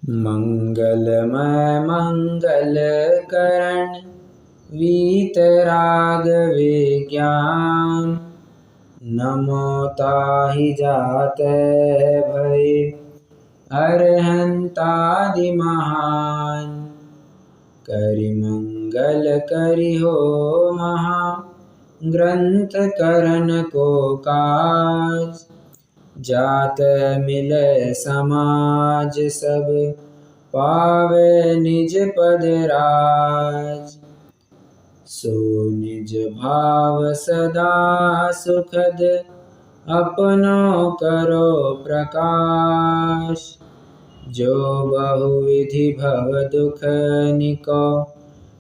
मंगलमय मंगल करण वीतराग विज्ञान। नमो ताहि जाते भय अरहंतादि महान। करि मंगल करि हो महा ग्रंथ करन को काज। जात मिले समाज सब पावे निज पद राज। सो निज भाव सदा सुखद अपनो करो प्रकाश। जो बहुविधि भव दुख निको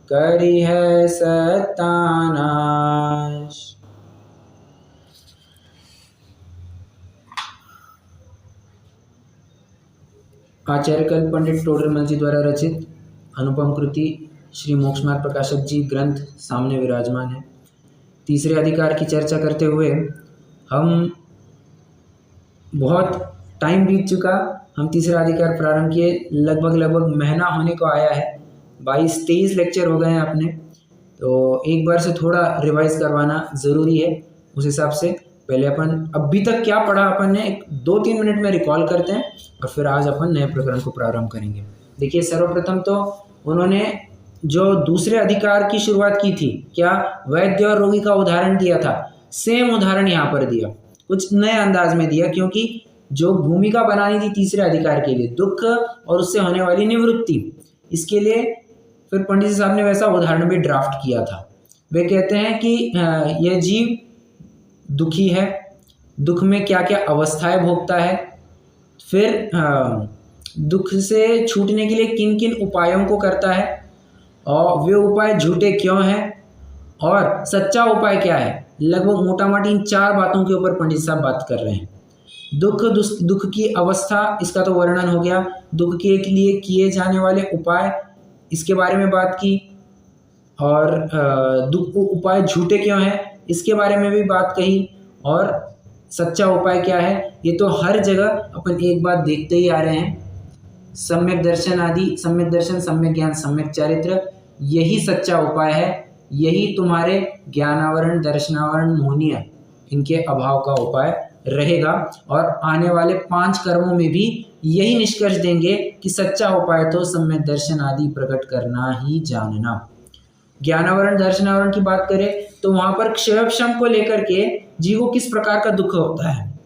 करिह सत्यानाश। आचार्य कल्प पंडित टोडरमल जी द्वारा रचित अनुपम कृति श्री मोक्ष मार्ग प्रकाशक जी ग्रंथ सामने विराजमान है। तीसरे अधिकार की चर्चा करते हुए हम बहुत टाइम बीत चुका। हम तीसरा अधिकार प्रारंभ किए लगभग महीना होने को आया है। 22-23 लेक्चर हो गए हैं अपने, तो एक बार से थोड़ा रिवाइज करवाना ज़रूरी है। उस हिसाब से पहले अपन अभी तक क्या पढ़ा अपन ने 2-3 मिनट में रिकॉल करते हैं और फिर आज अपन नए प्रकरण को प्रारंभ करेंगे। देखिए, सर्वप्रथम तो उन्होंने जो दूसरे अधिकार की शुरुआत की थी, क्या वैद्य और रोगी का उदाहरण दिया था, सेम उदाहरण यहाँ पर दिया, कुछ नए अंदाज में दिया, क्योंकि जो भूमिका बनानी थी तीसरे अधिकार के लिए, दुख और उससे होने वाली निवृत्ति, इसके लिए फिर पंडित जी साहब ने वैसा उदाहरण भी ड्राफ्ट किया था। वे कहते हैं कि यह जीव दुखी है, दुख में क्या क्या अवस्थाएं भोगता है, फिर दुख से छूटने के लिए किन किन उपायों को करता है और वे उपाय झूठे क्यों हैं और सच्चा उपाय क्या है। लगभग मोटा मोटी इन 4 बातों के ऊपर पंडित साहब बात कर रहे हैं। दुख की अवस्था, इसका तो वर्णन हो गया। दुख के लिए किए जाने वाले उपाय, इसके बारे में बात की, और दुख उपाय झूठे क्यों हैं इसके बारे में भी बात कही, और सच्चा उपाय क्या है ये तो हर जगह अपन एक बात देखते ही आ रहे हैं। सम्यक दर्शन आदि, सम्यक दर्शन, सम्यक ज्ञान, सम्यक चारित्र, यही सच्चा उपाय है। यही तुम्हारे ज्ञानावरण, दर्शनावरण, मोहनीय, इनके अभाव का उपाय रहेगा। और आने वाले 5 कर्मों में भी यही निष्कर्ष देंगे कि सच्चा उपाय तो सम्यक दर्शन आदि प्रकट करना ही जानना। ज्ञानावरण, दर्शनावरण की बात करें तो वहां पर क्षयक्षम को लेकर के जीव को किस प्रकार का दुख होता है,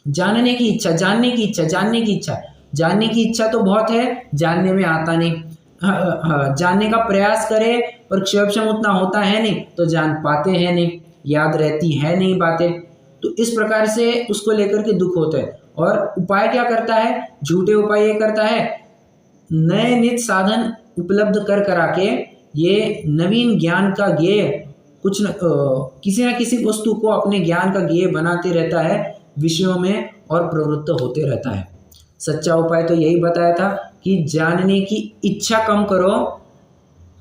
जानने की इच्छा, जानने की इच्छा, जानने की इच्छा, जानने की इच्छा तो बहुत है, जानने में आता नहीं। जानने का प्रयास करे पर क्षयक्षम उतना होता है नहीं, तो जान पाते हैं नहीं, याद रहती है नहीं बातें, तो इस प्रकार से उसको लेकर के दुख होता है। और उपाय क्या करता है, झूठे उपाय ये करता है, नए नित साधन उपलब्ध कर करा के ये नवीन ज्ञान का गेय कुछ किसी न किसी वस्तु को अपने ज्ञान का गेय बनाते रहता है, विषयों में और प्रवृत्त होते रहता है। सच्चा उपाय तो यही बताया था कि जानने की इच्छा कम करो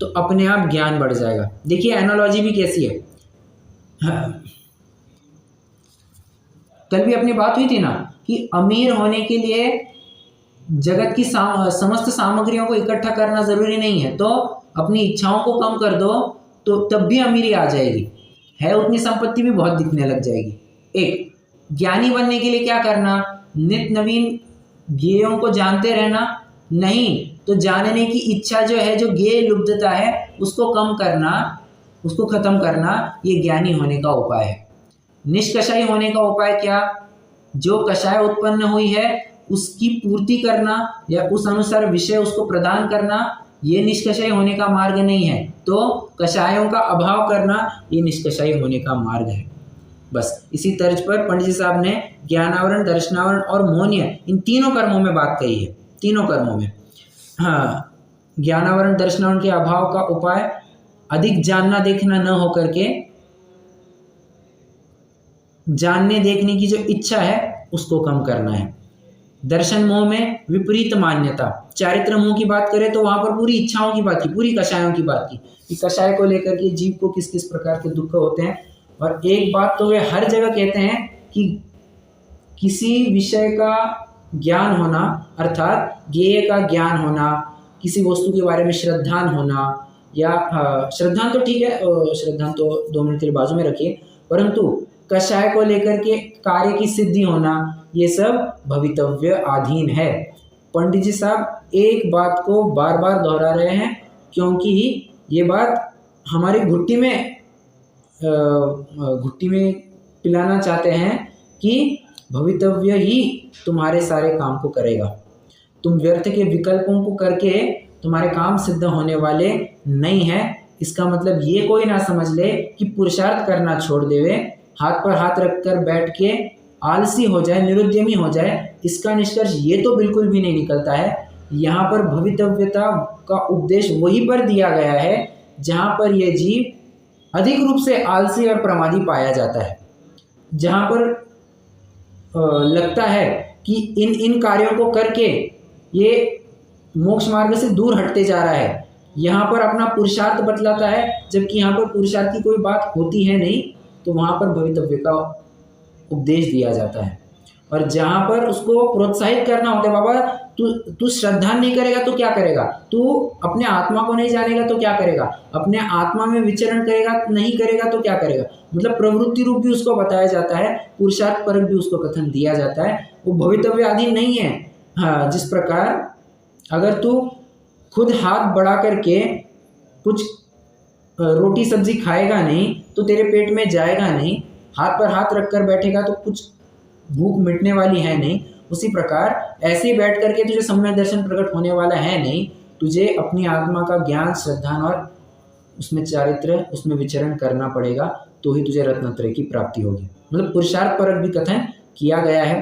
तो अपने आप ज्ञान बढ़ जाएगा। देखिए एनालॉजी भी कैसी है। कल भी अपनी बात हुई थी ना कि अमीर होने के लिए जगत की समस्त सामग्रियों को इकट्ठा करना जरूरी नहीं है, तो अपनी इच्छाओं को कम कर दो तो तब भी अमीरी आ जाएगी, है उतनी संपत्ति भी बहुत दिखने लग जाएगी। एक ज्ञानी बनने के लिए क्या करना, नित नवीन ज्ञेयों को जानते रहना, नहीं तो जानने की इच्छा जो है, जो ज्ञेय लुब्धता है, उसको कम करना, उसको खत्म करना, ये ज्ञानी होने का उपाय है। निष्कषायी होने का उपाय क्या, जो कषाय उत्पन्न हुई है उसकी पूर्ति करना या उस अनुसार विषय उसको प्रदान करना, ये निष्कषायी होने का मार्ग नहीं है। तो कषायों का अभाव करना, ये निष्कषायी होने का मार्ग है। बस इसी तर्ज पर पंडित जी साहब ने ज्ञानावरण, दर्शनावरण और मोहनीय, इन तीनों कर्मों में बात कही है। तीनों कर्मों में, हाँ, ज्ञानावरण, दर्शनावरण के अभाव का उपाय अधिक जानना देखना न होकर के जानने देखने की जो इच्छा है उसको कम करना है। दर्शन मोह में विपरीत मान्यता, चारित्र मोह की बात करें तो वहां पर पूरी इच्छाओं की बात की, पूरी कषायों की बात की कि कषाय को लेकर के जीव को किस किस प्रकार के दुख होते हैं। और एक बात तो वे हर जगह कहते हैं कि किसी विषय का ज्ञान होना अर्थात ज्ञेय का ज्ञान होना, किसी वस्तु के बारे में श्रद्धान होना, या श्रद्धान तो ठीक है, श्रद्धान तो 2 मिनट के लिए बाजू में रखिए, परंतु कषाय को लेकर के कार्य की सिद्धि होना, ये सब भवितव्य अधीन है। पंडित जी साहब एक बात को बार बार दोहरा रहे हैं, क्योंकि ये बात हमारी घुट्टी में पिलाना चाहते हैं कि भवितव्य ही तुम्हारे सारे काम को करेगा। तुम व्यर्थ के विकल्पों को करके तुम्हारे काम सिद्ध होने वाले नहीं है। इसका मतलब ये कोई ना समझ ले कि पुरुषार्थ करना छोड़ देवे, हाथ पर हाथ रखकर बैठ के आलसी हो जाए, निरुद्यमी हो जाए। इसका निष्कर्ष ये तो बिल्कुल भी नहीं निकलता है। यहाँ पर भवितव्यता का उपदेश वहीं पर दिया गया है जहाँ पर यह जीव अधिक रूप से आलसी और प्रमादी पाया जाता है, जहाँ पर लगता है कि इन कार्यों को करके ये मोक्ष मार्ग से दूर हटते जा रहा है। यहाँ पर अपना पुरुषार्थ बतलाता है, जबकि यहाँ पर पुरुषार्थ की कोई बात होती है नहीं, तो वहाँ पर भवितव्य का उपदेश दिया जाता है। और जहाँ पर उसको प्रोत्साहित करना होता है, बाबा तू श्रद्धा नहीं करेगा तो क्या करेगा, तू अपने आत्मा को नहीं जानेगा तो क्या करेगा, अपने आत्मा में विचरण करेगा नहीं करेगा तो क्या करेगा, मतलब प्रवृत्ति रूप भी उसको बताया जाता है, पुरुषार्थ परक भी उसको कथन दिया जाता है। वो भवितव्य अधीन नहीं है। हाँ, जिस प्रकार अगर तू खुद हाथ बढ़ा करके कुछ रोटी सब्जी खाएगा नहीं तो तेरे पेट में जाएगा नहीं, हाथ पर हाथ रखकर बैठेगा तो कुछ भूख मिटने वाली है नहीं। उसी प्रकार ऐसे ही बैठ करके तुझे सम्यक दर्शन प्रकट होने वाला है नहीं। तुझे अपनी आत्मा का ज्ञान, श्रद्धा और उसमें चारित्र, उसमें विचरण करना पड़ेगा, तो ही तुझे रत्नत्रय की प्राप्ति होगी। मतलब पुरुषार्थ परक भी कथन किया गया है।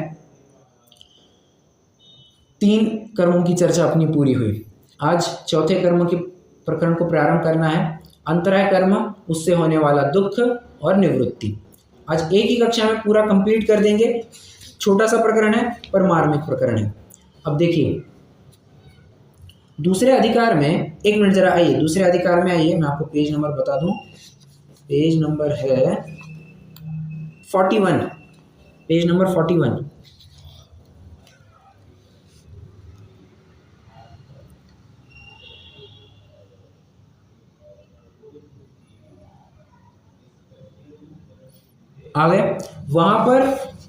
3 कर्मों की चर्चा अपनी पूरी हुई। आज चौथे कर्म के प्रकरण को प्रारंभ करना है। अंतराय कर्म, उससे होने वाला दुख और निवृत्ति। आज एक ही कक्षा में पूरा कंप्लीट कर देंगे। छोटा सा प्रकरण है पर मार्मिक प्रकरण है। अब देखिए दूसरे अधिकार में, 1 मिनट जरा आइए, दूसरे अधिकार में आइए, मैं आपको पेज नंबर बता दूं। पेज नंबर है 41, पेज नंबर 41। आ गए। वहां पर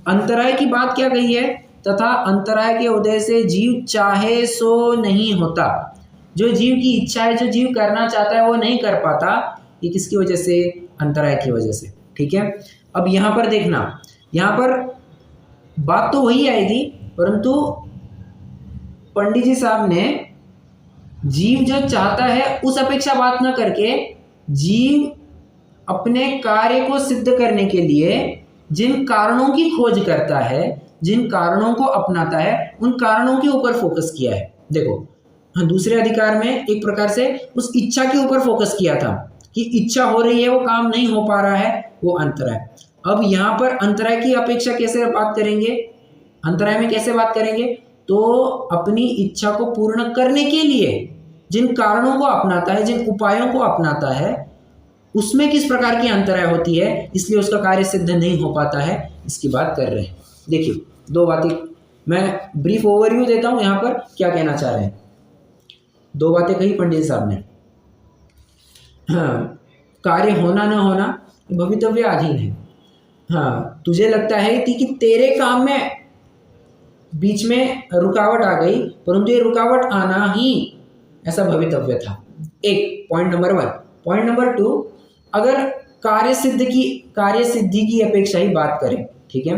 अंतराय की बात क्या कही है, तथा अंतराय के उदय से जीव चाहे सो नहीं होता। जो जीव की इच्छा है, जो जीव करना चाहता है वो नहीं कर पाता। ये किसकी वजह से? अंतराय की वजह से। ठीक है, अब यहाँ पर देखना, यहाँ पर बात तो वही आएगी, परंतु पंडित जी साहब ने जीव जो चाहता है उस अपेक्षा बात न करके, जीव अपने कार्य को सिद्ध करने के लिए जिन कारणों की खोज करता है, जिन कारणों को अपनाता है, उन कारणों के ऊपर फोकस किया है। देखो, दूसरे अधिकार में एक प्रकार से उस इच्छा के ऊपर फोकस किया था कि इच्छा हो रही है, वो काम नहीं हो पा रहा है, वो अंतराय। अब यहाँ पर अंतराय की अपेक्षा कैसे बात करेंगे, अंतराय में कैसे बात करेंगे? तो अपनी इच्छा को पूर्ण करने के लिए जिन कारणों को अपनाता है, जिन उपायों को अपनाता है, उसमें किस प्रकार की अंतराय होती है, इसलिए उसका कार्य सिद्ध नहीं हो पाता है, इसकी बात कर रहे हैं। देखिए 2 बातें, मैं ब्रीफ ओवरव्यू देता हूं यहाँ पर क्या कहना चाह रहे हैं। 2 बातें कही पंडित साहब ने। हाँ, कार्य होना ना होना भवितव्य अधीन है। हाँ, तुझे लगता है कि तेरे काम में बीच में रुकावट आ गई, परंतु ये रुकावट आना ही ऐसा भवितव्य था। एक पॉइंट नंबर 1। पॉइंट नंबर 2, अगर कार्य सिद्धि की अपेक्षा ही बात करें, ठीक है,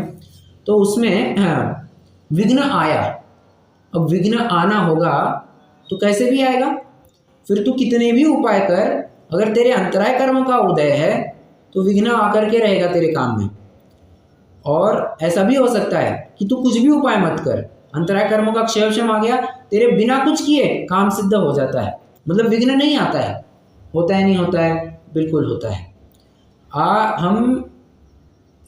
तो उसमें विघ्न आया। अब विघ्न आना होगा तो कैसे भी आएगा, फिर तू कितने भी उपाय कर, अगर तेरे अंतराय कर्म का उदय है तो विघ्न आकर के रहेगा तेरे काम में। और ऐसा भी हो सकता है कि तू कुछ भी उपाय मत कर, अंतराय कर्मों का क्षयक्षम आ गया, तेरे बिना कुछ किए काम सिद्ध हो जाता है, मतलब विघ्न नहीं आता है। होता है नहीं होता है? बिल्कुल होता है। हम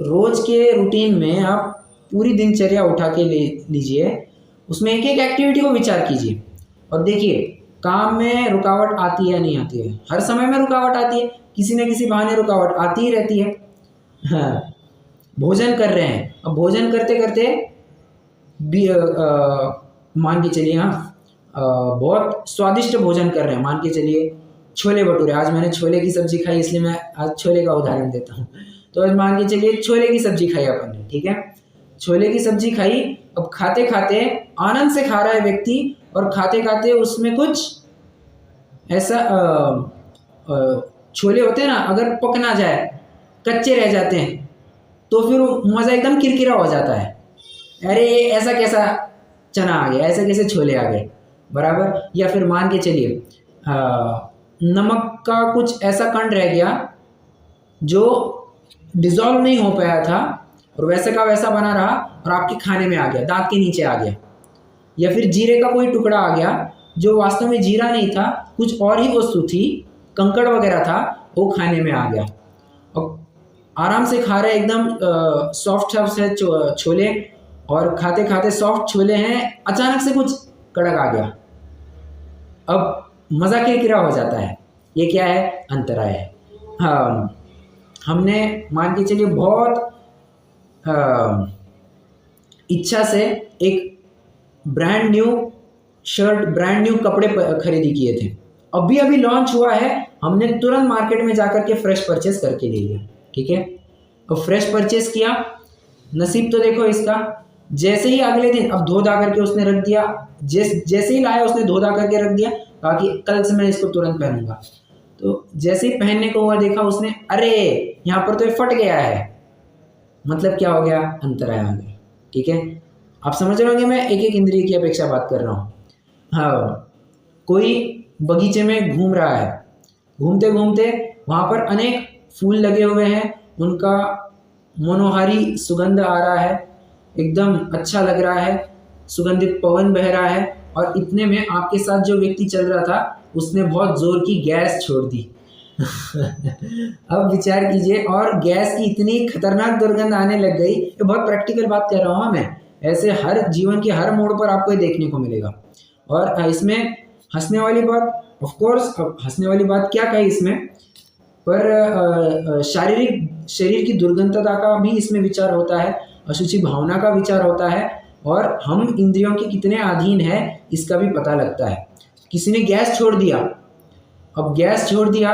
रोज के रूटीन में आप पूरी दिनचर्या उठा के ले लीजिए, उसमें एक एक एक्टिविटी को विचार कीजिए और देखिए काम में रुकावट आती है नहीं आती है। हर समय में रुकावट आती है, किसी न किसी बहाने रुकावट आती ही रहती है। हाँ, भोजन कर रहे हैं, अब भोजन करते करते भी मान के चलिए बहुत स्वादिष्ट भोजन कर रहे हैं, मान के चलिए छोले भटूरे, आज मैंने छोले की सब्जी खाई इसलिए मैं आज छोले का उदाहरण देता हूँ। तो आज मान के चलिए छोले की सब्जी खाई अपन ने, ठीक है, छोले की सब्जी खाई। अब खाते खाते आनंद से खा रहा है व्यक्ति, और खाते खाते उसमें कुछ ऐसा छोले होते हैं ना, अगर पक ना जाए, कच्चे रह जाते हैं, तो फिर मज़ा एकदम किरकिरा हो जाता है। अरे ऐसा कैसा चना आ गया, ऐसे कैसे छोले आ गए, बराबर। या फिर मान के चलिए नमक का कुछ ऐसा कण रह गया जो डिज़ोल्व नहीं हो पाया था, और वैसे का वैसा बना रहा और आपके खाने में आ गया, दांत के नीचे आ गया। या फिर जीरे का कोई टुकड़ा आ गया जो वास्तव में जीरा नहीं था, कुछ और ही वस्तु थी, कंकड़ वगैरह था, वो खाने में आ गया। और आराम से खा रहे एकदम सॉफ्ट सॉफ्ट है छोले, और खाते खाते सॉफ्ट छोले हैं, अचानक से कुछ कड़क आ गया, अब मज़ा किरकिरा हो जाता है। ये क्या है? अंतराय है। हाँ, हमने मान के चलिए बहुत इच्छा से एक brand new shirt, brand new कपड़े खरीदी किए थे, अभी अभी लॉन्च हुआ है, हमने तुरंत मार्केट में जाकर के फ्रेश परचेस करके ले लिया, ठीक है। अब फ्रेश परचेस किया, नसीब तो देखो इसका, जैसे ही अगले दिन अब धो धा करके उसने रख दिया, जैसे ही लाया उसने धो धा करके रख दिया, बाकी कल से मैं इसको तुरंत पहनूंगा। तो जैसे ही पहनने को हुआ, देखा उसने, अरे यहाँ पर तो ये फट गया है, मतलब क्या हो गया? अंतराय आ गया, ठीक है। आप समझ रहे होंगे मैं एक एक इंद्रिय की अपेक्षा बात कर रहा हूँ। हाँ, कोई बगीचे में घूम रहा है, घूमते घूमते वहाँ पर अनेक फूल लगे हुए हैं, उनका मनोहारी सुगंध आ रहा है, एकदम अच्छा लग रहा है, सुगंधित पवन बह रहा है, और इतने में आपके साथ जो व्यक्ति चल रहा था उसने बहुत जोर की गैस छोड़ दी। अब विचार कीजिए, और गैस की इतनी खतरनाक दुर्गंध आने लग गई। ये बहुत प्रैक्टिकल बात कर रहा हूँ मैं, ऐसे हर जीवन के हर मोड़ पर आपको ये देखने को मिलेगा। और इसमें हंसने वाली बात, ऑफ कोर्स हंसने वाली बात क्या कही इसमें, पर शरीर की दुर्गंधता का भी इसमें विचार होता है, अशुचि भावना का विचार होता है, और हम इंद्रियों के कितने अधीन है इसका भी पता लगता है। किसी ने गैस छोड़ दिया, अब गैस छोड़ दिया,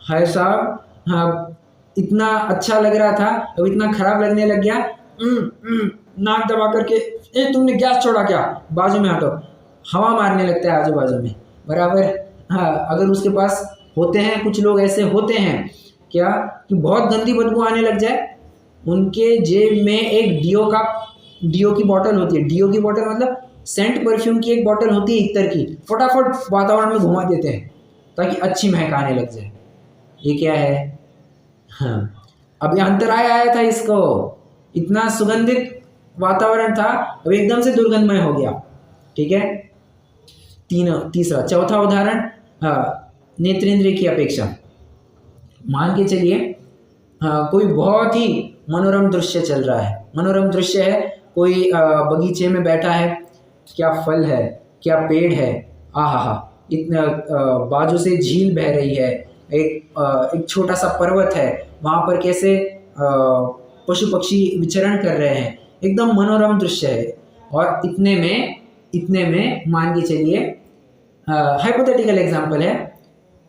हाय साहब, हाँ, इतना अच्छा लग रहा था, अब इतना खराब लगने लग गया, नाक दबा करके, ए तुमने गैस छोड़ा क्या, बाजू में हटो, हवा मारने लगता है आजू बाजू में, बराबर। हाँ, अगर उसके पास होते हैं, कुछ लोग ऐसे होते हैं क्या कि बहुत गंदी बदबू आने लग जाए, उनके जेब में एक डीओ की बोतल होती है, डीओ की बोतल मतलब सेंट परफ्यूम की एक बोतल होती है इत्र की, फटाफट वातावरण में घुमा देते हैं ताकि अच्छी महक आने लग जाए। ये क्या है? हाँ, अब ये अंतराय आया था इसको, इतना सुगंधित वातावरण था, अब एकदम से दुर्गंधमय हो गया, ठीक है। तीसरा, चौथा उदाहरण, नेत्रेंद्रिय की अपेक्षा। मान के चलिए कोई बहुत ही मनोरम दृश्य चल रहा है, मनोरम दृश्य है, कोई बगीचे में बैठा है, क्या फल है, क्या पेड़ है, आहा, इतना बाजू से झील बह रही है, एक छोटा सा पर्वत है, वहाँ पर कैसे पशु पक्षी विचरण कर रहे हैं, एकदम मनोरम दृश्य है। और इतने में मान के चलिए हाइपोथेटिकल एग्जांपल है,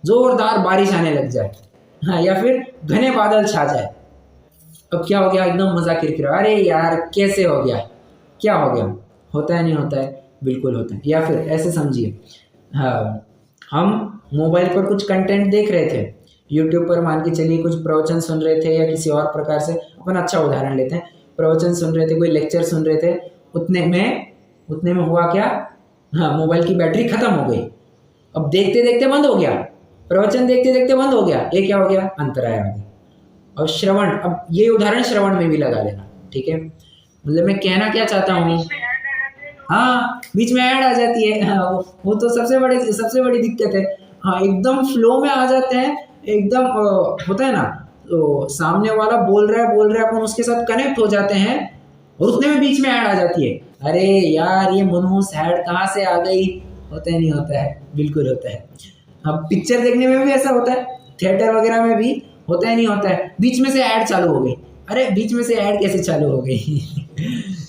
जोरदार बारिश आने लग जाए, हाँ, या फिर घने बादल छा जाए, अब क्या हो गया? एकदम मजा किरकिरा, अरे यार कैसे हो गया, क्या हो गया? होता है नहीं होता है? बिल्कुल होता है। या फिर ऐसे समझिए, हाँ, हम मोबाइल पर कुछ कंटेंट देख रहे थे, यूट्यूब पर मान के चलिए कुछ प्रवचन सुन रहे थे, या किसी और प्रकार से, अपन अच्छा उदाहरण लेते हैं, प्रवचन सुन रहे थे, कोई लेक्चर सुन रहे थे, उतने में हुआ क्या? हाँ, मोबाइल की बैटरी खत्म हो गई, अब देखते देखते बंद हो गया, प्रवचन देखते देखते बंद हो गया, ये क्या हो गया? अंतराय आ गया। और श्रवण, अब ये उदाहरण श्रवण में भी लगा लेना, ठीक है। मतलब मैं कहना क्या चाहता हूँ, हाँ, बीच में ऐड आ जाती है, हाँ, वो तो सबसे बड़ी दिक्कत है। हाँ, एकदम फ्लो में आ जाते हैं, एकदम होता है ना, तो सामने वाला बोल रहा है, अपन उसके साथ कनेक्ट हो जाते हैं, और उतने में बीच में ऐड आ जाती है, अरे यार ये मनहूस ऐड कहाँ से आ गई? होता है नहीं होता है? बिल्कुल होता है। अब पिक्चर देखने में भी ऐसा होता है, थिएटर वगैरह में भी होता है नहीं होता है? बीच में से ऐड चालू हो गई, अरे बीच में से ऐड कैसे चालू हो गई?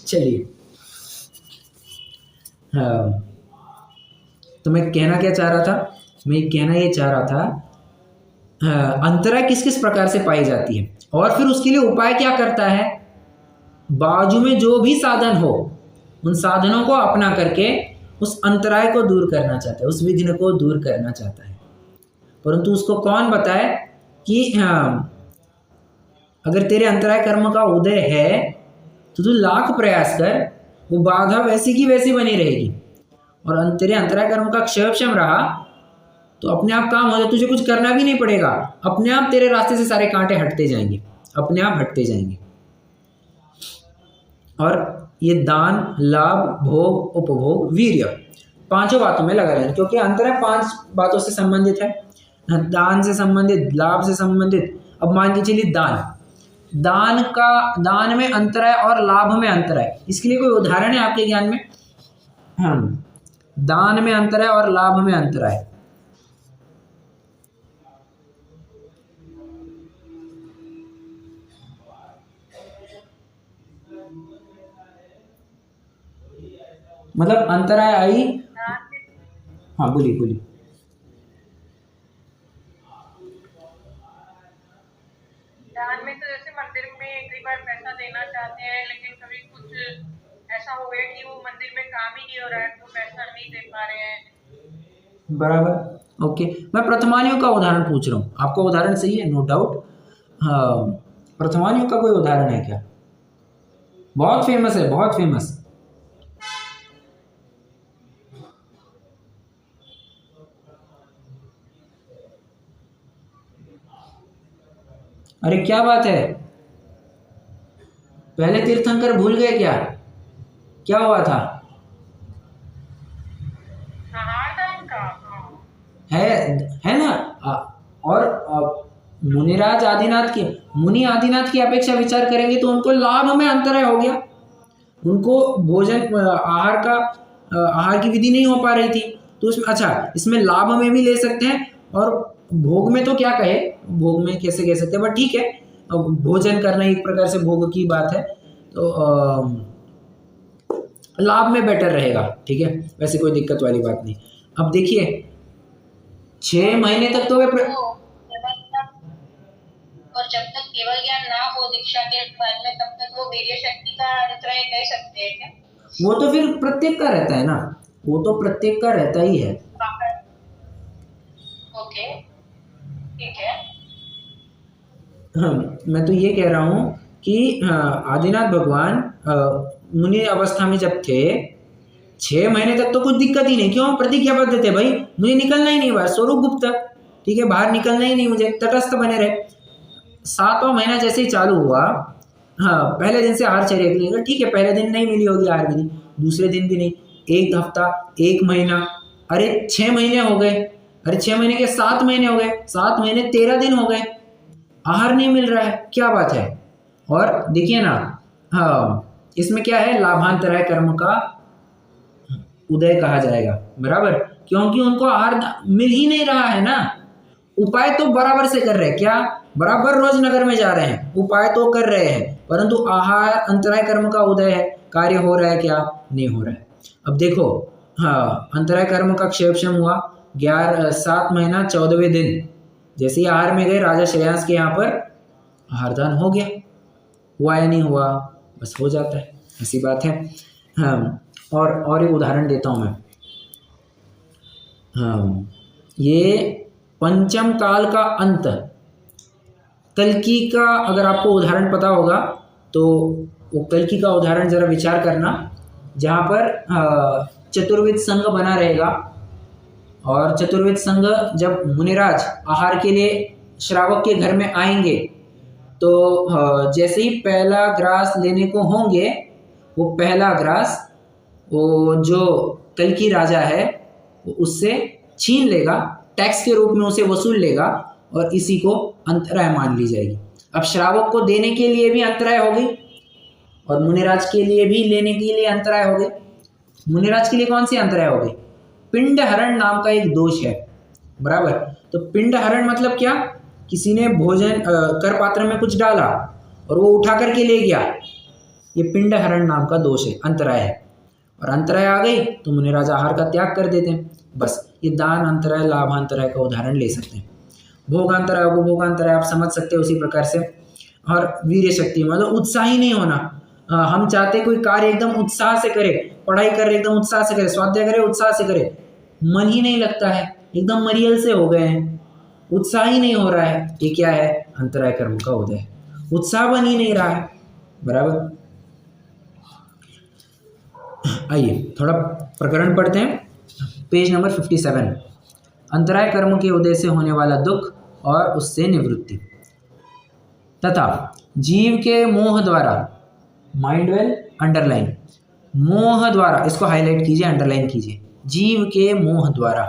चलिए, हाँ, तो मैं कहना क्या चाह रहा था, मैं कहना ये चाह रहा था, अंतराय किस किस प्रकार से पाई जाती है और फिर उसके लिए उपाय क्या करता है। बाजू में जो भी साधन हो उन साधनों को अपना करके उस अंतराय को दूर करना चाहता है, उस विघ्न को दूर करना चाहता है। परंतु उसको कौन बताए कि अगर तेरे अंतराय कर्म का उदय है तो तू लाख प्रयास कर, वो बाधा वैसी की वैसी बनी रहेगी। और तेरे अंतराय कर्म का क्षयक्षम रहा तो अपने आप काम हो जाए, तुझे कुछ करना भी नहीं पड़ेगा, अपने आप तेरे रास्ते से सारे कांटे हटते जाएंगे, अपने आप हटते जाएंगे। और ये दान, लाभ, भोग, उपभोग, वीर्य, पांचों बातों में लगा रहना, क्योंकि अंतराय 5 बातों से संबंधित है। दान से संबंधित, लाभ से संबंधित। अब मान के चलिए दान में अंतराय और लाभ में अंतराय, इसके लिए कोई उदाहरण है आपके ज्ञान में? हाँ, दान में अंतराय और लाभ में अंतराय। मतलब अंतराय आई। हाँ बोलिए बोलिए। दान में तो जैसे मंदिर में कई बार पैसा देना चाहते हैं, लेकिन कभी कुछ ऐसा हो गया कि वो मंदिर में काम ही नहीं हो रहा है तो पैसा नहीं दे पा रहे हैं। बराबर, ओके। मैं प्रथमानियों का उदाहरण पूछ रहा हूँ, आपका उदाहरण सही है, नो डाउट। हाँ, प्रथमानियों का कोई उदाहरण है क्या? बहुत फेमस है, बहुत फेमस। अरे क्या बात है, पहले तीर्थंकर भूल गए क्या? क्या हुआ था? हाँ दान का, है ना। और मुनि आदिनाथ की अपेक्षा विचार करेंगे तो उनको लाभ में अंतराय हो गया। उनको भोजन आहार की विधि नहीं हो पा रही थी, तो उसमें अच्छा, इसमें लाभ में भी ले सकते हैं और भोग में तो क्या कहे, भोग में कैसे कह सकते हैं, बट ठीक है, अब भोजन करना एक प्रकार से भोग की बात है, तो लाभ में बेटर रहेगा, ठीक है, वैसे कोई दिक्कत वाली बात नहीं। अब देखिए 6 महीने तक तो वे और जब तक केवल ज्ञान ना हो दीक्षा के बाद में, तब तक वो वीर्य शक्ति का अंतराय कह सकते हैं क्या? वो तो फिर प्रत्येक का रहता है ना, वो तो प्रत्येक का रहता ही है। ओके, ठीक है। हाँ, मैं तो ये कह रहा हूँ कि आदिनाथ भगवान मुनि अवस्था में जब थे 6 महीने तक तो कुछ दिक्कत ही नहीं, क्यों? प्रतिज्ञाबद्ध थे भाई, मुझे निकलना ही नहीं बाहर, स्वरूप गुप्त, ठीक है, बाहर निकलना ही नहीं, मुझे तटस्थ बने रहे। 7वां महीना जैसे ही चालू हुआ, हाँ, पहले दिन से आहारचर्या के लिए, ठीक है, पहले दिन नहीं मिली होगी आहार विधि, दूसरे दिन भी नहीं, 1 हफ्ता, 1 महीना, अरे 6 महीने हो गए, अरे 6 महीने के 7 महीने हो गए, 7 महीने 13 दिन हो गए, आहार नहीं मिल रहा है, क्या बात है। और देखिए ना, हाँ, इसमें क्या है, लाभांतराय कर्म का उदय कहा जाएगा, बराबर, क्योंकि उनको आहार मिल ही नहीं रहा है ना। उपाय तो बराबर से कर रहे हैं, क्या बराबर रोज नगर में जा रहे हैं, उपाय तो कर रहे हैं, परंतु आहार अंतराय कर्म का उदय है, कार्य हो रहा है क्या? नहीं हो रहा है। अब देखो, हाँ, अंतराय कर्म का क्षेपक्षम हुआ 7 महीना 14वें दिन जैसे ही आहार में गए, राजा श्रेयांस के यहाँ पर आहारदान हो गया, हुआ या नहीं हुआ? बस हो जाता है, ऐसी बात है। हाँ, और एक उदाहरण देता हूँ मैं। हाँ, ये पंचम काल का अंत, कल्कि का अगर आपको उदाहरण पता होगा तो वो कल्कि का उदाहरण जरा विचार करना, जहाँ पर चतुर्विध संघ बना रहेगा, और चतुर्विध संघ जब मुनिराज आहार के लिए श्रावक के घर में आएंगे तो जैसे ही पहला ग्रास लेने को होंगे, वो पहला ग्रास वो जो कल्कि राजा है वो उससे छीन लेगा, टैक्स के रूप में उसे वसूल लेगा, और इसी को अंतराय मान ली जाएगी। अब श्रावक को देने के लिए भी अंतराय हो गई और मुनिराज के लिए भी लेने के लिए अंतराय हो गई। मुनिराज के लिए कौन सी अंतराय हो गई? पिंड हरण नाम का एक दोष है, बराबर। तो पिंड हरण मतलब क्या? किसी ने भोजन कर पात्र में कुछ डाला और वो उठा करके ले गया, ये पिंड हरण नाम का दोष है, अंतराय है। और अंतराय आ गई तो मुनि राजा आहार का त्याग कर देते हैं। बस ये दान अंतराय लाभांतराय का उदाहरण ले सकते हैं। भोगांतराय उपभोगांतराय आप समझ सकते हो उसी प्रकार से। और वीर्य शक्ति मतलब उत्साही नहीं होना। हम चाहते कोई कार्य एकदम उत्साह से करे, पढ़ाई करे एकदम उत्साह से करे, स्वाध्याय करे उत्साह से करे, मन ही नहीं लगता है, एकदम मरियल से हो गए हैं, उत्साह ही नहीं हो रहा है, ये क्या है? अंतराय कर्म का उदय है। उत्साह बन ही नहीं रहा है। बराबर। आइए थोड़ा प्रकरण पढ़ते हैं, पेज नंबर 57। अंतराय कर्म के उदय से होने वाला दुख और उससे निवृत्ति तथा जीव के मोह द्वारा, माइंड वेल अंडरलाइन, मोह द्वारा, इसको हाईलाइट कीजिए, अंडरलाइन कीजिए, जीव के मोह द्वारा।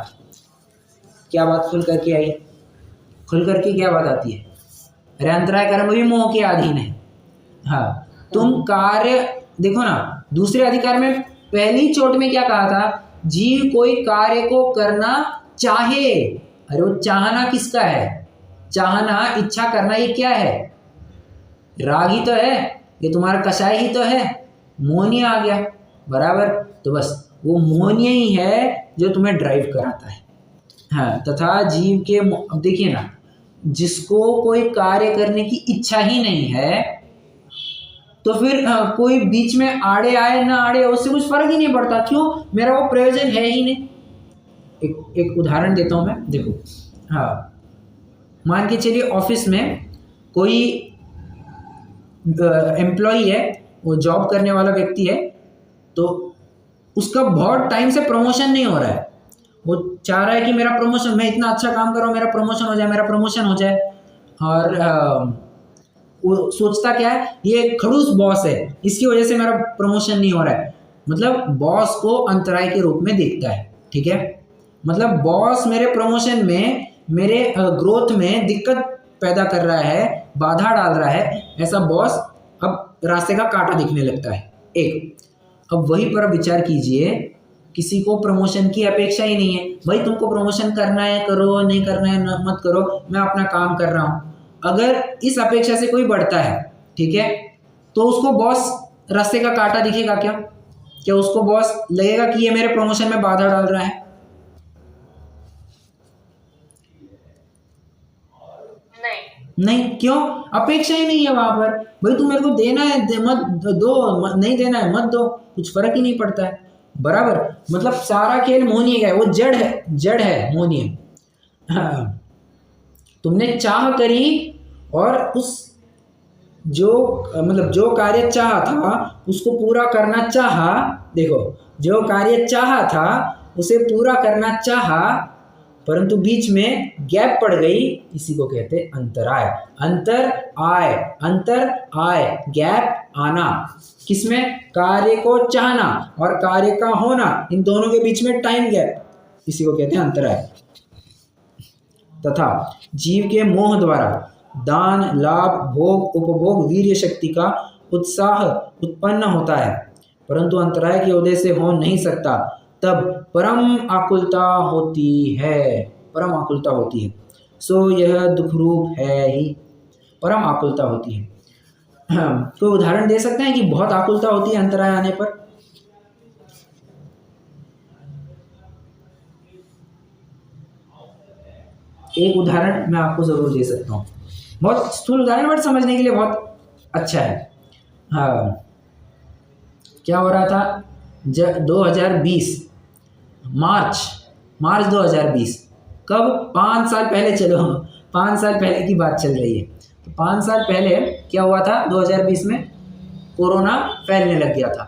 क्या बात खुल करके आई? खुल करके क्या बात आती है? अरे अंतराय कर्म भी मोह के अधीन है। हाँ, तुम कार्य देखो ना, दूसरे अधिकार में पहली चोट में क्या कहा था? जीव कोई कार्य को करना चाहे। अरे वो चाहना किसका है? चाहना, इच्छा करना, ये क्या है? राग ही तो है, ये तुम्हारा कषाय ही तो है, मोहनीय आ गया। बराबर। तो बस वो मोहनीय ही है जो तुम्हें ड्राइव कराता है। हाँ, तथा जीव के, अब देखिए ना, जिसको कोई कार्य करने की इच्छा ही नहीं है तो फिर कोई बीच में आड़े आए ना आड़े, उससे कुछ फर्क ही नहीं पड़ता। क्यों? मेरा वो प्रयोजन है ही नहीं। एक उदाहरण देता हूँ मैं, देखो। हाँ, मान के चलिए ऑफिस में कोई एम्प्लॉई है, वो जॉब करने वाला व्यक्ति है, तो उसका बहुत टाइम से प्रमोशन नहीं हो रहा है। वो चाह रहा है कि मेरा प्रमोशन, मैं इतना अच्छा काम कर रहा हूँ, मेरा प्रमोशन हो जाए, मेरा प्रमोशन हो जाए। और वो सोचता क्या है, ये खड़ूस बॉस है, इसकी वजह से मेरा प्रमोशन नहीं हो रहा है। मतलब बॉस को अंतराय के रूप में देखता है। ठीक है, मतलब बॉस मेरे प्रमोशन में, मेरे ग्रोथ में दिक्कत पैदा कर रहा है, बाधा डाल रहा है, ऐसा बॉस अब रास्ते का कांटा दिखने लगता है। एक, अब वहीं पर विचार कीजिए, किसी को प्रमोशन की अपेक्षा ही नहीं है, भाई तुमको प्रमोशन करना है करो, नहीं करना है मत करो, मैं अपना काम कर रहा हूँ। अगर इस अपेक्षा से कोई बढ़ता है, ठीक है, तो उसको बॉस रास्ते का कांटा दिखेगा क्या? क्या उसको बॉस लगेगा कि ये मेरे प्रमोशन में बाधा डाल रहा है? नहीं। क्यों? अपेक्षा ही नहीं है वहां पर। भाई तुम मेरे को देना है मत दो, नहीं देना है मत दो, कुछ फर्क ही नहीं पड़ता है। बराबर। मतलब सारा खेल मोहनीय का है, वो जड़ है मोहनीय। हाँ, तुमने चाह करी और उस जो मतलब जो कार्य चाहा था उसको पूरा करना चाहा। देखो, जो कार्य चाहा था उसे पूरा करना चाहा, परंतु बीच में गैप पड़ गई, इसी को कहते हैं अंतराय। अंतर आय गैप आना, किसमें? कार्य को चाहना और कार्य का होना, इन दोनों के बीच में टाइम गैप, इसी को कहते हैं अंतराय। तथा जीव के मोह द्वारा दान, लाभ, भोग, उपभोग, वीर्य शक्ति का उत्साह उत्पन्न होता है, परंतु अंतराय के उदय से हो नहीं सकता। तब परम आकुलता होती है। परम आकुलता होती है। सो यह दुख रूप है ही, परम आकुलता होती है। कोई उदाहरण दे सकते हैं कि बहुत आकुलता होती है अंतराय आने पर? एक उदाहरण मैं आपको जरूर दे सकता हूँ, बहुत स्थूल उदाहरण, बट समझने के लिए बहुत अच्छा है। हाँ, क्या हो रहा था? 2020 मार्च 2020, कब? 5 साल पहले। चलो 5 साल पहले की बात चल रही है। तो 5 साल पहले क्या हुआ था? 2020 में कोरोना फैलने लग गया था।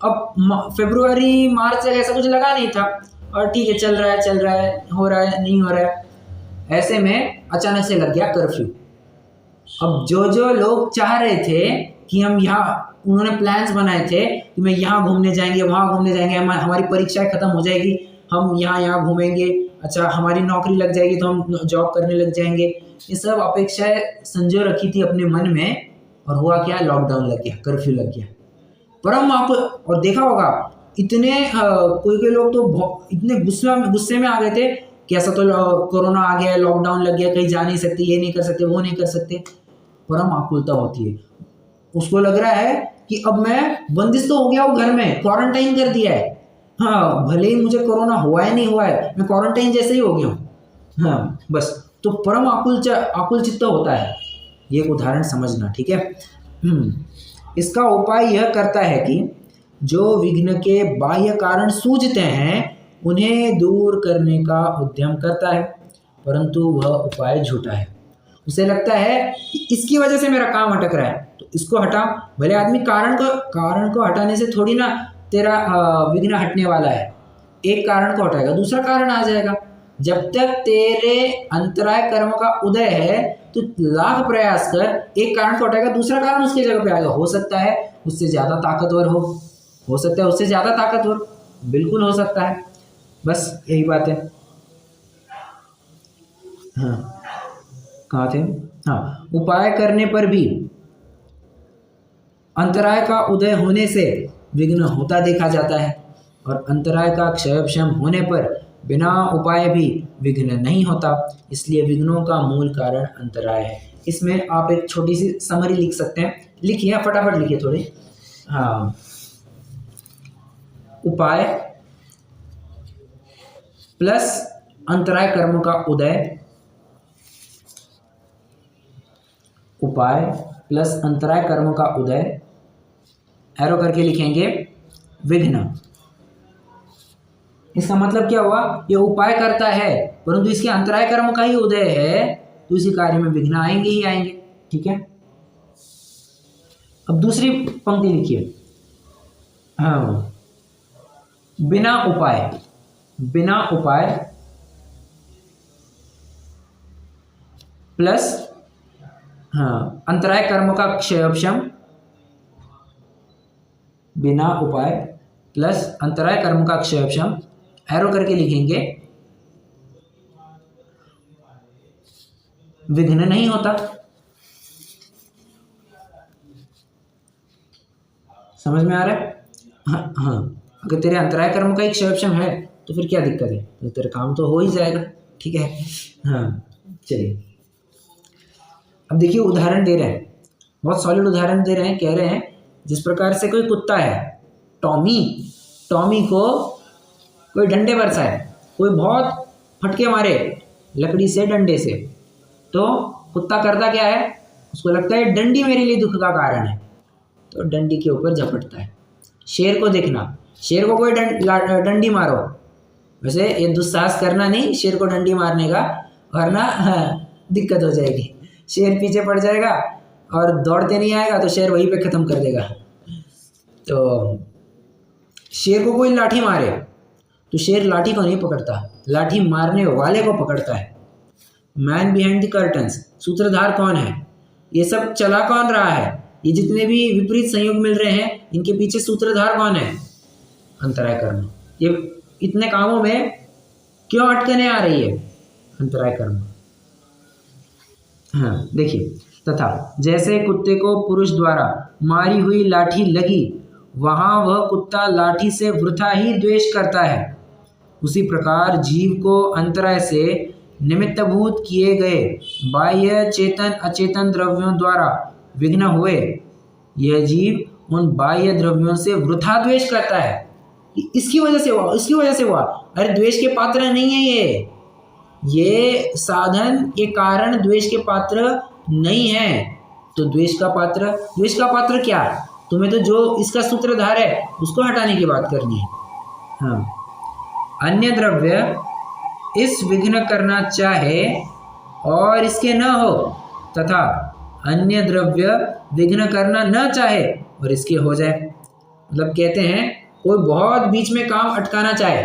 अब फरवरी मार्च तक ऐसा कुछ लगा नहीं था, और ठीक है चल रहा है, हो रहा है, नहीं हो रहा है। ऐसे में अचानक से लग गया कर्फ्यू। अब जो लोग चाह रहे थे कि हम यहाँ, उन्होंने प्लान्स बनाए थे कि मैं यहाँ घूमने जाएंगे, वहाँ घूमने जाएंगे, हमारी परीक्षाएं खत्म हो जाएगी, हम यहाँ घूमेंगे, अच्छा हमारी नौकरी लग जाएगी तो हम जॉब करने लग जाएंगे, ये सब अपेक्षाएं संजो रखी थी अपने मन में। और हुआ क्या? लॉकडाउन लग गया, कर्फ्यू लग गया। परम आपको, और देखा होगा इतने कोई लोग तो इतने गुस्से में आ गए थे कि ऐसा तो कोरोना आ गया, लॉकडाउन लग गया, कहीं जा नहीं सकते, ये नहीं कर सकते, वो नहीं कर सकते। परम आकुलता होती है। उसको लग रहा है कि अब मैं बंदिश तो हो गया हूँ घर में, क्वारंटाइन कर दिया है, हाँ भले ही मुझे कोरोना हुआ है नहीं हुआ है, मैं क्वारंटाइन जैसे ही हो गया हूँ, हाँ बस। तो परम आकुल चित्त होता है, ये एक उदाहरण समझना, ठीक है। इसका उपाय यह करता है कि जो विघ्न के बाह्य कारण सूझते हैं उन्हें दूर करने का उद्यम करता है, परंतु वह उपाय झूठा है। उसे लगता है कि इसकी वजह से मेरा काम अटक रहा है, तो इसको हटा। भले आदमी कारण को हटाने से थोड़ी ना तेरा विघ्न हटने वाला है। एक कारण को हटाएगा दूसरा कारण आ जाएगा। जब तक तेरे अंतराय कर्म का उदय है तो लाख प्रयास कर, एक कारण को हटाएगा दूसरा कारण उसकी जगह पे आएगा। हो सकता है उससे ज्यादा ताकतवर हो सकता है उससे ज्यादा ताकतवर, बिल्कुल हो सकता है। बस यही बात है। हाँ कहाँ थे? हाँ, उपाय करने पर भी अंतराय का उदय होने से विघ्न होता देखा जाता है, और अंतराय का क्षयक्षम होने पर बिना उपाय भी विघ्न नहीं होता। इसलिए विघ्नों का मूल कारण अंतराय है। इसमें आप एक छोटी सी समरी लिख सकते हैं, लिखिए फटाफट लिखिए थोड़ी। हाँ, उपाय प्लस अंतराय कर्म का उदय, उपाय प्लस अंतराय कर्म का उदय, एरो करके लिखेंगे विघ्न। इसका मतलब क्या हुआ? ये उपाय करता है परंतु इसके अंतराय कर्म का ही उदय है, तो इसी कार्य में विघ्न आएंगे ही आएंगे, ठीक है। अब दूसरी पंक्ति लिखिए। हाँ, बिना उपाय प्लस अंतराय कर्म का क्षयक्षम, बिना उपाय प्लस अंतराय कर्म का क्षयक्षम, एरो करके लिखेंगे विघ्न नहीं होता। समझ में आ रहा है? हाँ, अगर तेरे अंतराय कर्म का एक क्षयक्षम है तो फिर क्या दिक्कत है, तो तेरा काम तो हो ही जाएगा, ठीक है। हाँ चलिए, अब देखिए उदाहरण दे रहे हैं, बहुत सॉलिड उदाहरण दे रहे हैं। कह रहे हैं जिस प्रकार से कोई कुत्ता है, टॉमी को कोई डंडे बरसाए, कोई बहुत फटके मारे लकड़ी से डंडे से, तो कुत्ता करता क्या है, उसको लगता है डंडी मेरे लिए दुख का कारण है, तो डंडी के ऊपर झपटता है। शेर को देखना, शेर को कोई डंडी मारो, वैसे ये दुस्साहस करना नहीं शेर को डंडी मारने का, वरना दिक्कत हो जाएगी। शेर पीछे पड़ जाएगा और दौड़ते नहीं आएगा तो शेर वहीं पे ख़त्म कर देगा। तो शेर को कोई लाठी मारे तो शेर लाठी को नहीं पकड़ता, लाठी मारने वाले को पकड़ता है। मैन बिहाइंड द कर्टन्स, सूत्रधार कौन है, ये सब चला कौन रहा है, ये जितने भी विपरीत संयोग मिल रहे हैं इनके पीछे सूत्रधार कौन है? अंतराय कर्म। ये इतने कामों में क्यों अटकने आ रही है? अंतराय कर्म। हाँ देखिए, तथा जैसे कुत्ते को पुरुष द्वारा मारी हुई लाठी लगी, वहां वह कुत्ता लाठी से वृथा ही द्वेष करता है, उसी प्रकार जीव को अंतराय से निमित्तभूत किए गए बाह्य चेतन अचेतन द्रव्यों द्वारा विघ्न हुए, यह जीव उन बाह्य द्रव्यों से वृथा द्वेष करता है। इसकी वजह से हुआ, इसकी वजह से हुआ। अरे द्वेष के पात्र नहीं है ये साधन, ये कारण द्वेष के पात्र नहीं है। तो द्वेष का पात्र क्या? तुम्हें तो जो इसका सूत्रधार है उसको हटाने की बात करनी है। हाँ, अन्य द्रव्य इस विघ्न करना चाहे और इसके न हो, तथा अन्य द्रव्य विघ्न करना न चाहे और इसके हो जाए। मतलब कहते हैं कोई बहुत बीच में काम अटकाना चाहे,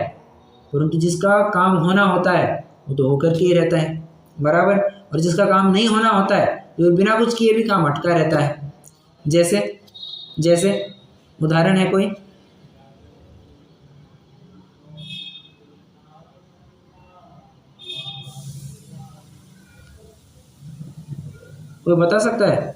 परंतु जिसका काम होना होता है वो तो होकर के ही रहता है, बराबर। और जिसका काम नहीं होना होता है तो बिना कुछ किए भी काम अटका रहता है। जैसे उदाहरण है कोई? कोई बता सकता है?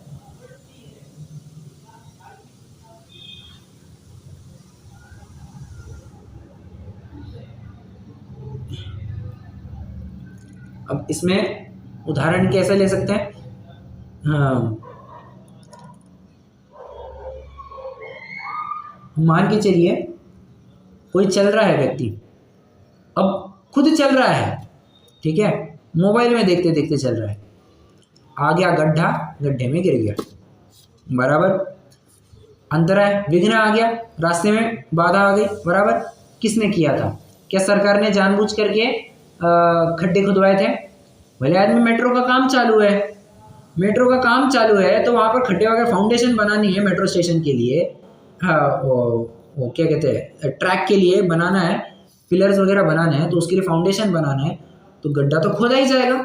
अब इसमें उदाहरण कैसे ले सकते हैं? हाँ, मान के चलिए कोई चल रहा है व्यक्ति, अब खुद चल रहा है, ठीक है, मोबाइल में देखते देखते चल रहा है, आ गया गड्ढा, गड्ढे में गिर गया, बराबर। अंतराय, विघ्न आ गया, रास्ते में बाधा आ गई, बराबर। किसने किया था? क्या सरकार ने जानबूझ करके खड्डे खुदवाए थे? भले आदमी मेट्रो का काम चालू है, मेट्रो का काम चालू है तो वहाँ पर खड्डे वगैरह फाउंडेशन बनानी है मेट्रो स्टेशन के लिए, हाँ वो क्या कहते हैं, ट्रैक के लिए बनाना है, पिलर्स वगैरह बनाने हैं, तो उसके लिए फाउंडेशन बनाना है, तो गड्ढा तो खोदा ही जाएगा।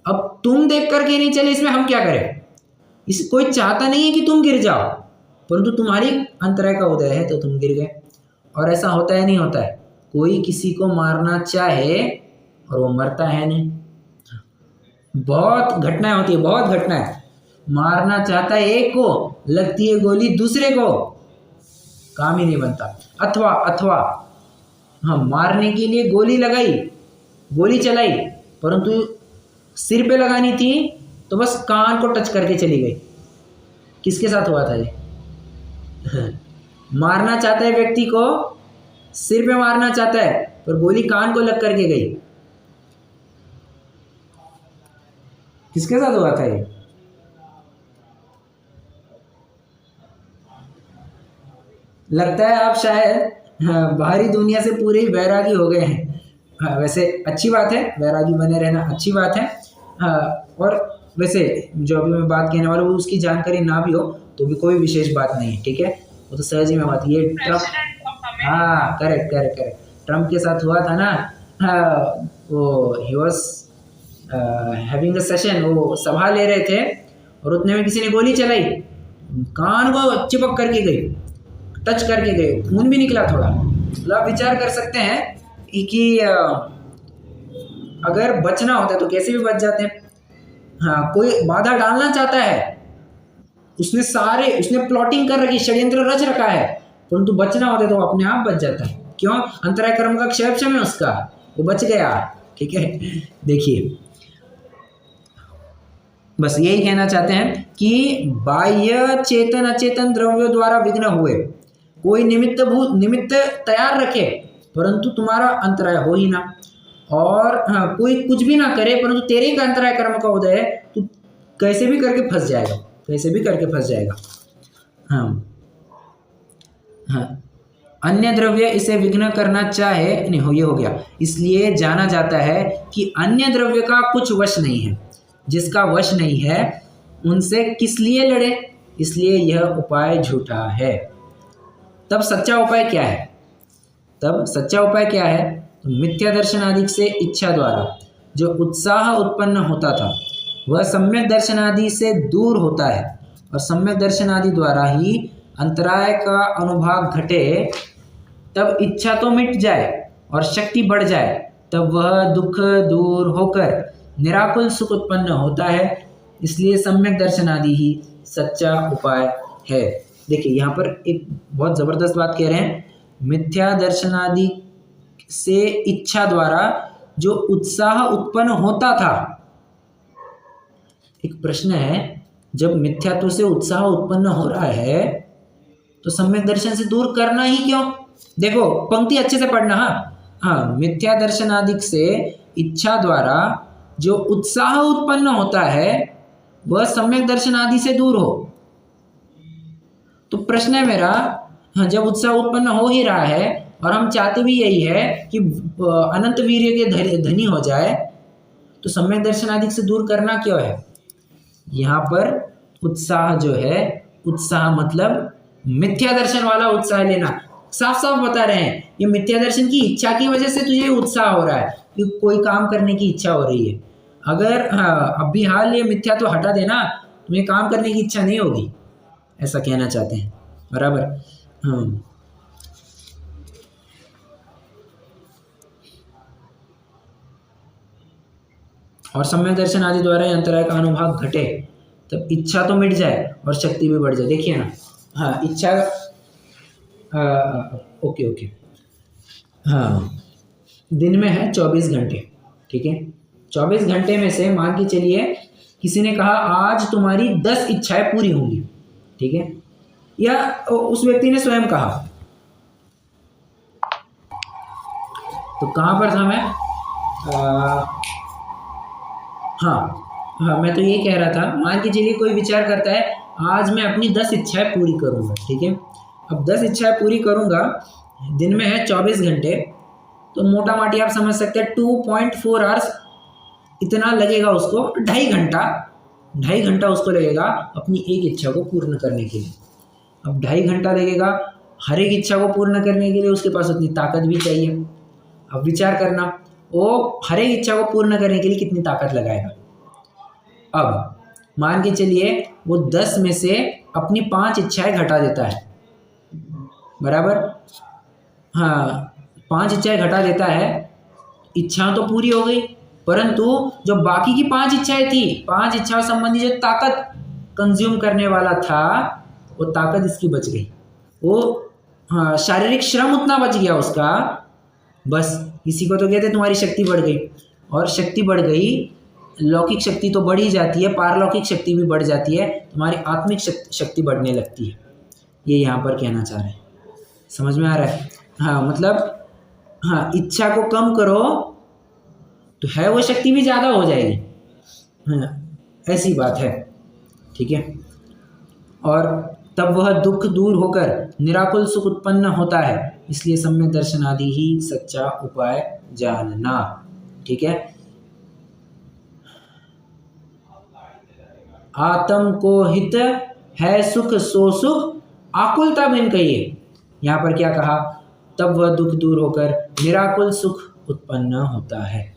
अब तुम देख करके नहीं चले, इसमें हम क्या करें? इस कोई चाहता नहीं है कि तुम गिर जाओ, परंतु तुम्हारी अंतराय का उदय है तो तुम गिर गए। और ऐसा होता है नहीं होता है? कोई किसी को मारना चाहे और वो मरता है नहीं। बहुत घटनाएं होती है, बहुत घटनाएं। मारना चाहता है एक को, लगती है गोली दूसरे को, काम ही नहीं बनता। अथवा हाँ, मारने के लिए गोली लगाई, गोली चलाई, परंतु सिर पे लगानी थी तो बस कान को टच करके चली गई। किसके साथ हुआ था ये? मारना चाहता है व्यक्ति को, सिर पे मारना चाहता है, पर गोली कान को लग करके गई। किसके साथ हुआ था ये? लगता है आप शायद बाहरी दुनिया से पूरे ही वैरागी हो गए हैं। हाँ, वैसे अच्छी बात है, वैरागी बने रहना अच्छी बात है। और वैसे जो अभी मैं बात कहने वाला हूँ उसकी जानकारी ना भी हो तो भी कोई विशेष बात नहीं है, ठीक है, वो तो सहज ही में बात। ये ट्रम्प, हाँ करेक्ट, ट्रम्प के साथ हुआ था ना, वो he was having a session, वो सभा ले रहे थे और उतने में किसी ने गोली चलाई, कान को चिपक करके गई, टच करके गए, खून भी निकला थोड़ा। मतलब आप विचार कर सकते हैं कि अगर बचना होता है तो कैसे भी बच जाते हैं। हाँ, कोई बाधा डालना चाहता है, उसने प्लॉटिंग कर रखी, षड्यंत्र रच रखा है, परंतु बचना होता है तो अपने आप बच जाता है। क्यों? अंतराय कर्म का क्षय है उसका, वो बच गया, ठीक है। देखिए, बस यही कहना चाहते हैं कि बाह्य चेतन अचेतन द्रव्यों द्वारा विघ्न हुए, कोई निमित्त तैयार रखे परंतु तुम्हारा अंतराय हो ही ना, और हाँ, कोई कुछ भी ना करे परंतु तेरे का अंतराय कर्म का उदय है, तू कैसे भी करके फंस जाएगा, कैसे भी करके फंस जाएगा। हाँ, अन्य द्रव्य इसे विघ्न करना चाहे नहीं, हो ये हो गया। इसलिए जाना जाता है कि अन्य द्रव्य का कुछ वश नहीं है, जिसका वश नहीं है उनसे किस लिए लड़े, इसलिए यह उपाय झूठा है। तब सच्चा उपाय क्या है? तो मिथ्या दर्शन आदि से इच्छा द्वारा जो उत्साह उत्पन्न होता था वह सम्यक दर्शन आदि से दूर होता है, और सम्यक दर्शन आदि द्वारा ही अंतराय का अनुभाग घटे, तब इच्छा तो मिट जाए और शक्ति बढ़ जाए, तब वह दुख दूर होकर निराकुल सुख उत्पन्न होता है। इसलिए सम्यक दर्शन आदि ही सच्चा उपाय है। देखिए, यहाँ पर एक बहुत ज़बरदस्त बात कह रहे हैं, मिथ्या दर्शन आदि से इच्छा द्वारा जो उत्साह उत्पन्न होता था। एक प्रश्न है, जब मिथ्यात्व से उत्साह उत्पन्न हो रहा है तो सम्यक दर्शन से दूर करना ही क्यों? देखो, पंक्ति अच्छे से पढ़ना। हाँ, मिथ्या दर्शन आदि से इच्छा द्वारा जो उत्साह उत्पन्न होता है वह सम्यक दर्शन आदि से दूर हो। तो प्रश्न है मेरा, हाँ, जब उत्साह उत्पन्न हो ही रहा है और हम चाहते भी यही है कि अनंत वीर्य के धनी हो जाए, तो सम्यक दर्शन आदि से दूर करना क्यों है? यहाँ पर उत्साह जो है, उत्साह मतलब मिथ्या दर्शन वाला उत्साह लेना। साफ साफ बता रहे हैं, ये मिथ्या दर्शन की इच्छा की वजह से तुझे उत्साह हो रहा है कि कोई काम करने की इच्छा हो रही है। अगर अभी हाल ये मिथ्या तो हटा देना, तुम्हें काम करने की इच्छा नहीं होगी, ऐसा कहना चाहते हैं, बराबर। हाँ, और सम्यक दर्शन आदि द्वारा अंतराय का अनुभाग घटे, तब इच्छा तो मिट जाए और शक्ति भी बढ़ जाए। देखिए ना, हाँ, इच्छा ओके, हाँ, दिन में है 24 घंटे, ठीक है। 24 घंटे में से मान के चलिए किसी ने कहा आज तुम्हारी 10 इच्छाएं पूरी होंगी, ठीक है। या उस व्यक्ति ने स्वयं कहा? तो कहाँ पर था मैं? हाँ, मैं तो ये कह रहा था, मान के चलिए कोई विचार करता है आज मैं अपनी 10 इच्छाएं पूरी करूँगा, ठीक है। अब 10 इच्छाएं पूरी करूँगा, दिन में है 24 घंटे, तो मोटा माटी आप समझ सकते हैं 2.4 आवर्स इतना लगेगा उसको, 2.5 घंटा उसको लगेगा अपनी एक इच्छा को पूर्ण करने के लिए। अब 2.5 घंटा लगेगा, हर एक इच्छा को पूर्ण करने के लिए उसके पास उतनी ताकत भी चाहिए। अब विचार करना, वो हर एक इच्छा को पूर्ण करने के लिए कितनी ताकत लगाएगा। अब मान के चलिए वो 10 में से अपनी 5 इच्छाएं घटा देता है, बराबर। हाँ, 5 इच्छाएं घटा देता है, इच्छा तो पूरी हो गई, परंतु जो बाकी की 5 इच्छाएं थी, 5 इच्छाओं संबंधी जो ताकत कंज्यूम करने वाला था, वो ताकत इसकी बच गई। वो हाँ, शारीरिक श्रम उतना बच गया उसका, बस इसी को तो कहते हैं तुम्हारी शक्ति बढ़ गई। और शक्ति बढ़ गई, लौकिक शक्ति तो बढ़ ही जाती है, पारलौकिक शक्ति भी बढ़ जाती है, तुम्हारी आत्मिक शक्ति बढ़ने लगती है। ये यहाँ पर कहना चाह रहे हैं, समझ में आ रहा है? हाँ, मतलब हाँ, इच्छा को कम करो तो है वो शक्ति भी ज़्यादा हो जाएगी। हाँ, ऐसी बात है, ठीक है। और तब वह दुख दूर होकर निराकुल सुख उत्पन्न होता है, इसलिए सम्यक दर्शन आदि ही सच्चा उपाय जानना, ठीक है। आत्म को हित है सुख सो सुख आकुलता बिन कहिए। यहाँ पर क्या कहा? तब वह दुख दूर होकर निराकुल सुख उत्पन्न होता है।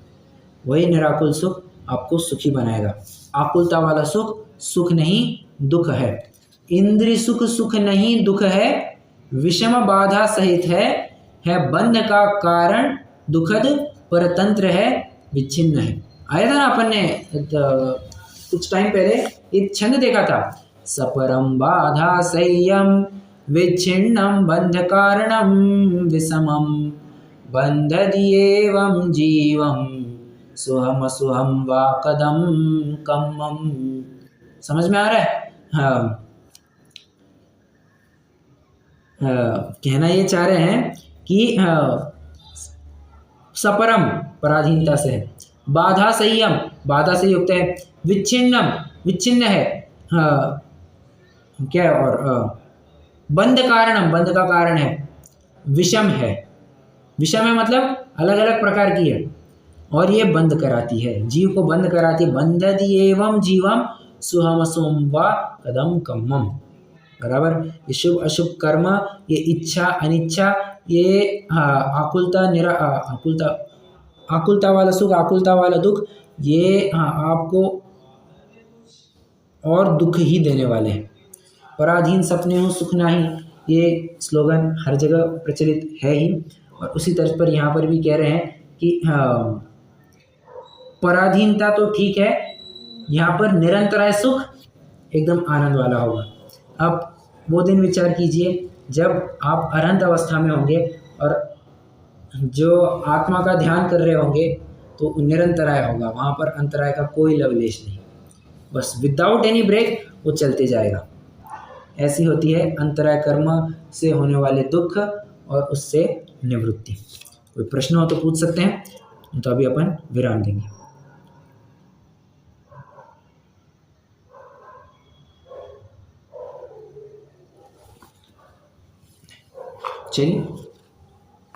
वही निराकुल सुख आपको सुखी बनाएगा। आकुलता वाला सुख सुख नहीं दुख है। इंद्रिय सुख सुख नहीं दुख है, विषम बाधा सहित है बंध का कारण दुखद, परतंत्र है विच्छिन्न है। आया था ना अपन ने कुछ टाइम पहले एक छंद देखा था, सपरम बाधा संयम विच्छिन्नम बंध कारणम विषमम बंधदिएवं जीवम सुहम सुहम वा कदम कम्मम। समझ में आ रहा है? हाँ, कहना ये चाह रहे हैं कि सपरम पराधीनता से है, बाधा संयम बाधा से युक्त है, विच्छिन्नम विच्छिन्न है, क्या है, और बंध कारणम बंध का कारण है, विषम है, विषम है मतलब अलग अलग प्रकार की है, और ये बंद कराती है, जीव को बंद कराती है। बंधति एवं जीवम सुहम सुम व कदम कम्मम, बराबर। ये शुभ अशुभ कर्म, ये इच्छा अनिच्छा, ये आकुलता वाला सुख आकुलता वाला दुख, ये आपको और दुख ही देने वाले हैं। पराधीन सपने हो सुख नाही, ये स्लोगन हर जगह प्रचलित है ही, और उसी तर्ज पर यहाँ पर भी कह रहे हैं कि पराधीनता तो ठीक है, यहाँ पर निरंतर सुख एकदम आनंद वाला होगा। अब वो दिन विचार कीजिए जब आप अरहंत अवस्था में होंगे और जो आत्मा का ध्यान कर रहे होंगे, तो निरंतराय होगा, वहाँ पर अंतराय का कोई लवलेश नहीं, बस विदाउट एनी ब्रेक वो चलते जाएगा। ऐसी होती है अंतराय कर्म से होने वाले दुख और उससे निवृत्ति। कोई प्रश्न हो तो पूछ सकते हैं, तो अभी अपन विराम देंगे। चलिए।